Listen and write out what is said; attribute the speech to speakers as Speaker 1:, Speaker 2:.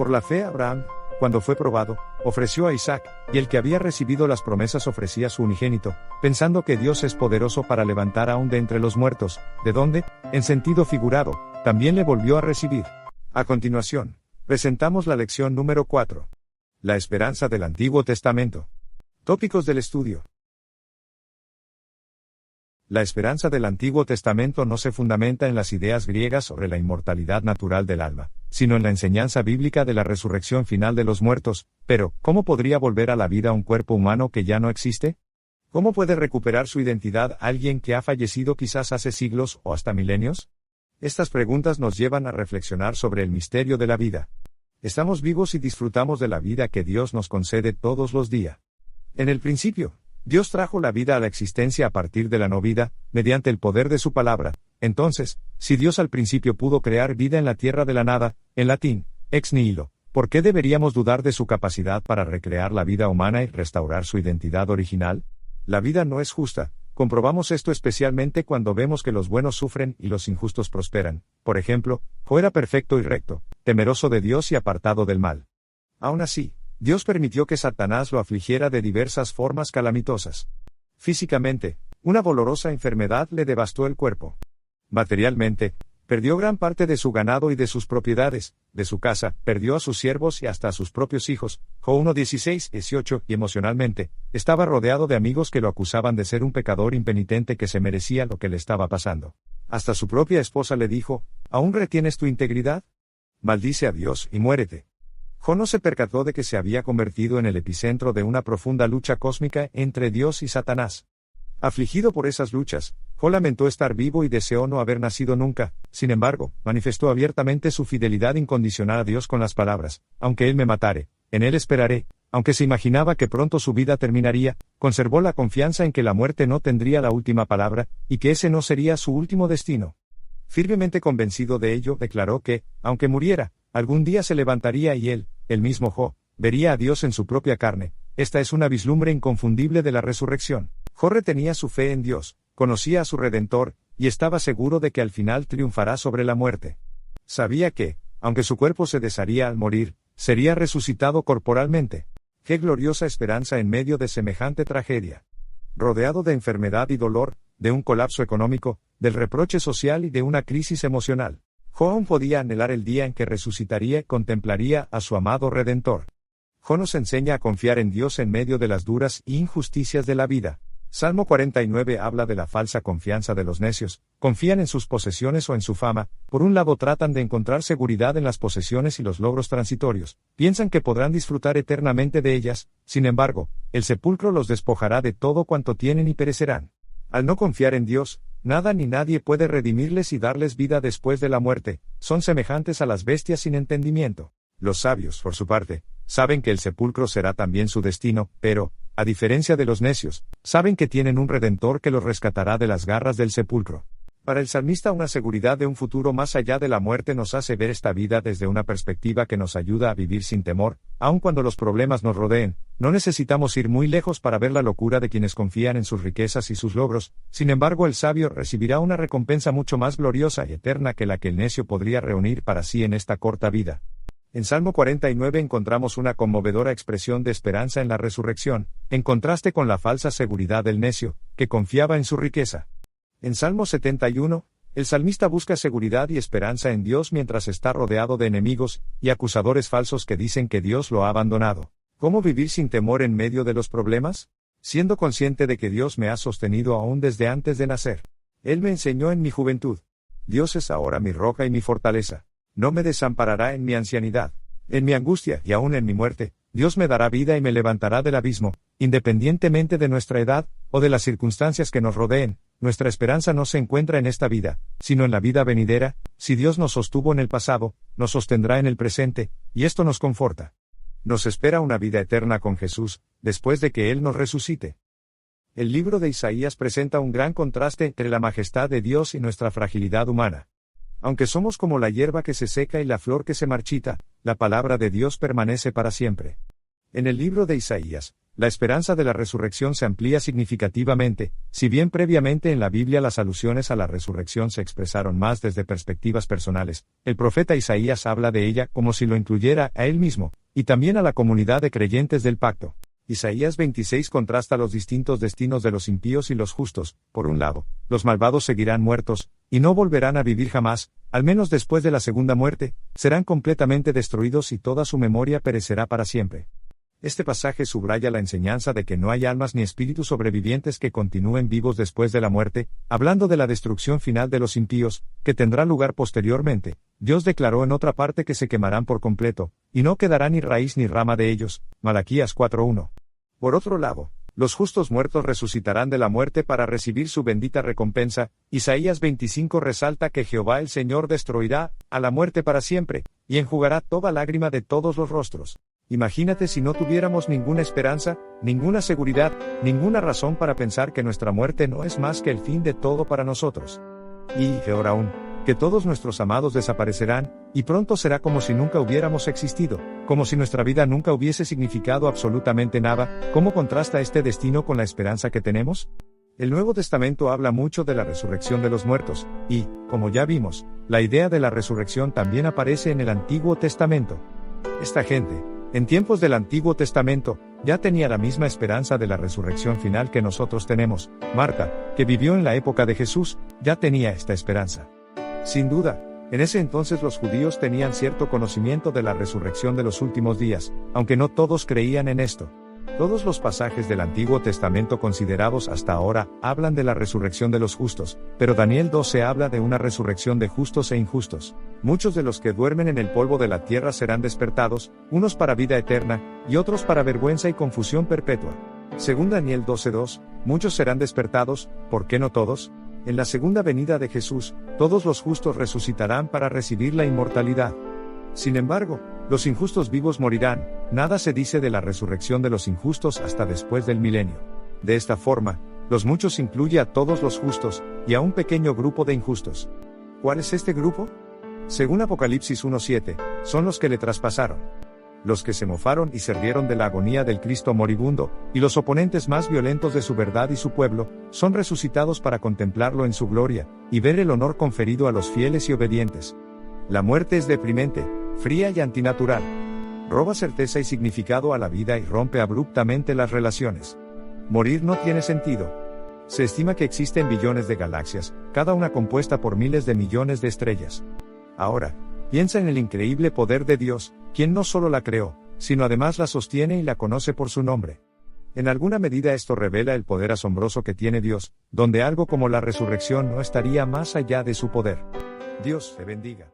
Speaker 1: Por la fe Abraham, cuando fue probado, ofreció a Isaac, y el que había recibido las promesas ofrecía su unigénito, pensando que Dios es poderoso para levantar aún de entre los muertos, de donde, en sentido figurado, también le volvió a recibir. A continuación, presentamos la lección número 4. La esperanza del Antiguo Testamento. Tópicos del estudio. La esperanza del Antiguo Testamento no se fundamenta en las ideas griegas sobre la inmortalidad natural del alma, sino en la enseñanza bíblica de la resurrección final de los muertos. Pero, ¿cómo podría volver a la vida un cuerpo humano que ya no existe? ¿Cómo puede recuperar su identidad alguien que ha fallecido quizás hace siglos o hasta milenios? Estas preguntas nos llevan a reflexionar sobre el misterio de la vida. Estamos vivos y disfrutamos de la vida que Dios nos concede todos los días. En el principio, Dios trajo la vida a la existencia a partir de la no vida, mediante el poder de su palabra. Entonces, si Dios al principio pudo crear vida en la tierra de la nada, en latín, ex nihilo, ¿por qué deberíamos dudar de su capacidad para recrear la vida humana y restaurar su identidad original? La vida no es justa. Comprobamos esto especialmente cuando vemos que los buenos sufren y los injustos prosperan. Por ejemplo, Job era perfecto y recto, temeroso de Dios y apartado del mal. Aún así, Dios permitió que Satanás lo afligiera de diversas formas calamitosas. Físicamente, una dolorosa enfermedad le devastó el cuerpo. Materialmente, perdió gran parte de su ganado y de sus propiedades, de su casa, perdió a sus siervos y hasta a sus propios hijos. Job 1:16-18, y emocionalmente, estaba rodeado de amigos que lo acusaban de ser un pecador impenitente que se merecía lo que le estaba pasando. Hasta su propia esposa le dijo: ¿aún retienes tu integridad? Maldice a Dios y muérete. Job no se percató de que se había convertido en el epicentro de una profunda lucha cósmica entre Dios y Satanás. Afligido por esas luchas, Job lamentó estar vivo y deseó no haber nacido nunca. Sin embargo, manifestó abiertamente su fidelidad incondicional a Dios con las palabras: aunque Él me matare, en Él esperaré. Aunque se imaginaba que pronto su vida terminaría, conservó la confianza en que la muerte no tendría la última palabra, y que ese no sería su último destino. Firmemente convencido de ello, declaró que, aunque muriera, algún día se levantaría y él, el mismo Job, vería a Dios en su propia carne. Esta es una vislumbre inconfundible de la resurrección. Job retenía su fe en Dios, conocía a su Redentor, y estaba seguro de que al final triunfará sobre la muerte. Sabía que, aunque su cuerpo se desharía al morir, sería resucitado corporalmente. ¡Qué gloriosa esperanza en medio de semejante tragedia! Rodeado de enfermedad y dolor, de un colapso económico, del reproche social y de una crisis emocional, Job aún podía anhelar el día en que resucitaría y contemplaría a su amado Redentor. Job nos enseña a confiar en Dios en medio de las duras injusticias de la vida. Salmo 49 habla de la falsa confianza de los necios. Confían en sus posesiones o en su fama. Por un lado tratan de encontrar seguridad en las posesiones y los logros transitorios. Piensan que podrán disfrutar eternamente de ellas. Sin embargo, el sepulcro los despojará de todo cuanto tienen y perecerán. Al no confiar en Dios, nada ni nadie puede redimirles y darles vida después de la muerte. Son semejantes a las bestias sin entendimiento. Los sabios, por su parte, saben que el sepulcro será también su destino, pero, a diferencia de los necios, saben que tienen un Redentor que los rescatará de las garras del sepulcro. Para el salmista, una seguridad de un futuro más allá de la muerte nos hace ver esta vida desde una perspectiva que nos ayuda a vivir sin temor, aun cuando los problemas nos rodeen. No necesitamos ir muy lejos para ver la locura de quienes confían en sus riquezas y sus logros. Sin embargo, el sabio recibirá una recompensa mucho más gloriosa y eterna que la que el necio podría reunir para sí en esta corta vida. En Salmo 49 encontramos una conmovedora expresión de esperanza en la resurrección, en contraste con la falsa seguridad del necio, que confiaba en su riqueza. En Salmo 71, el salmista busca seguridad y esperanza en Dios mientras está rodeado de enemigos y acusadores falsos que dicen que Dios lo ha abandonado. ¿Cómo vivir sin temor en medio de los problemas? Siendo consciente de que Dios me ha sostenido aún desde antes de nacer. Él me enseñó en mi juventud. Dios es ahora mi roca y mi fortaleza. No me desamparará en mi ancianidad. En mi angustia y aún en mi muerte, Dios me dará vida y me levantará del abismo. Independientemente de nuestra edad, o de las circunstancias que nos rodeen, nuestra esperanza no se encuentra en esta vida, sino en la vida venidera. Si Dios nos sostuvo en el pasado, nos sostendrá en el presente, y esto nos conforta. Nos espera una vida eterna con Jesús, después de que Él nos resucite. El libro de Isaías presenta un gran contraste entre la majestad de Dios y nuestra fragilidad humana. Aunque somos como la hierba que se seca y la flor que se marchita, la palabra de Dios permanece para siempre. En el libro de Isaías, La esperanza de la resurrección se amplía significativamente, si bien previamente en la Biblia las alusiones a la resurrección se expresaron más desde perspectivas personales, el profeta Isaías habla de ella como si lo incluyera a él mismo, y también a la comunidad de creyentes del pacto. Isaías 26 contrasta los distintos destinos de los impíos y los justos. Por un lado, los malvados seguirán muertos, y no volverán a vivir jamás, al menos después de la segunda muerte, serán completamente destruidos y toda su memoria perecerá para siempre. Este pasaje subraya la enseñanza de que no hay almas ni espíritus sobrevivientes que continúen vivos después de la muerte, hablando de la destrucción final de los impíos, que tendrá lugar posteriormente. Dios declaró en otra parte que se quemarán por completo, y no quedará ni raíz ni rama de ellos. Malaquías 4:1. Por otro lado, los justos muertos resucitarán de la muerte para recibir su bendita recompensa. Isaías 25 resalta que Jehová el Señor destruirá a la muerte para siempre, y enjugará toda lágrima de todos los rostros. Imagínate si no tuviéramos ninguna esperanza, ninguna seguridad, ninguna razón para pensar que nuestra muerte no es más que el fin de todo para nosotros. Y, peor aún, que todos nuestros amados desaparecerán, y pronto será como si nunca hubiéramos existido, como si nuestra vida nunca hubiese significado absolutamente nada. ¿Cómo contrasta este destino con la esperanza que tenemos? El Nuevo Testamento habla mucho de la resurrección de los muertos, y, como ya vimos, la idea de la resurrección también aparece en el Antiguo Testamento. Esta gente, en tiempos del Antiguo Testamento, ya tenía la misma esperanza de la resurrección final que nosotros tenemos. Marta, que vivió en la época de Jesús, ya tenía esta esperanza. Sin duda, en ese entonces los judíos tenían cierto conocimiento de la resurrección de los últimos días, aunque no todos creían en esto. Todos los pasajes del Antiguo Testamento considerados hasta ahora hablan de la resurrección de los justos, pero Daniel 12 habla de una resurrección de justos e injustos. Muchos de los que duermen en el polvo de la tierra serán despertados, unos para vida eterna, y otros para vergüenza y confusión perpetua. Según Daniel 12:2, muchos serán despertados, ¿por qué no todos? En la segunda venida de Jesús, todos los justos resucitarán para recibir la inmortalidad. Sin embargo, los injustos vivos morirán. Nada se dice de la resurrección de los injustos hasta después del milenio. De esta forma, los muchos incluye a todos los justos, y a un pequeño grupo de injustos. ¿Cuál es este grupo? Según Apocalipsis 1:7, son los que le traspasaron. Los que se mofaron y se rieron de la agonía del Cristo moribundo, y los oponentes más violentos de su verdad y su pueblo, son resucitados para contemplarlo en su gloria, y ver el honor conferido a los fieles y obedientes. La muerte es deprimente, fría y antinatural. Roba certeza y significado a la vida y rompe abruptamente las relaciones. Morir no tiene sentido. Se estima que existen billones de galaxias, cada una compuesta por miles de millones de estrellas. Ahora, piensa en el increíble poder de Dios, quien no solo la creó, sino además la sostiene y la conoce por su nombre. En alguna medida esto revela el poder asombroso que tiene Dios, donde algo como la resurrección no estaría más allá de su poder. Dios te bendiga.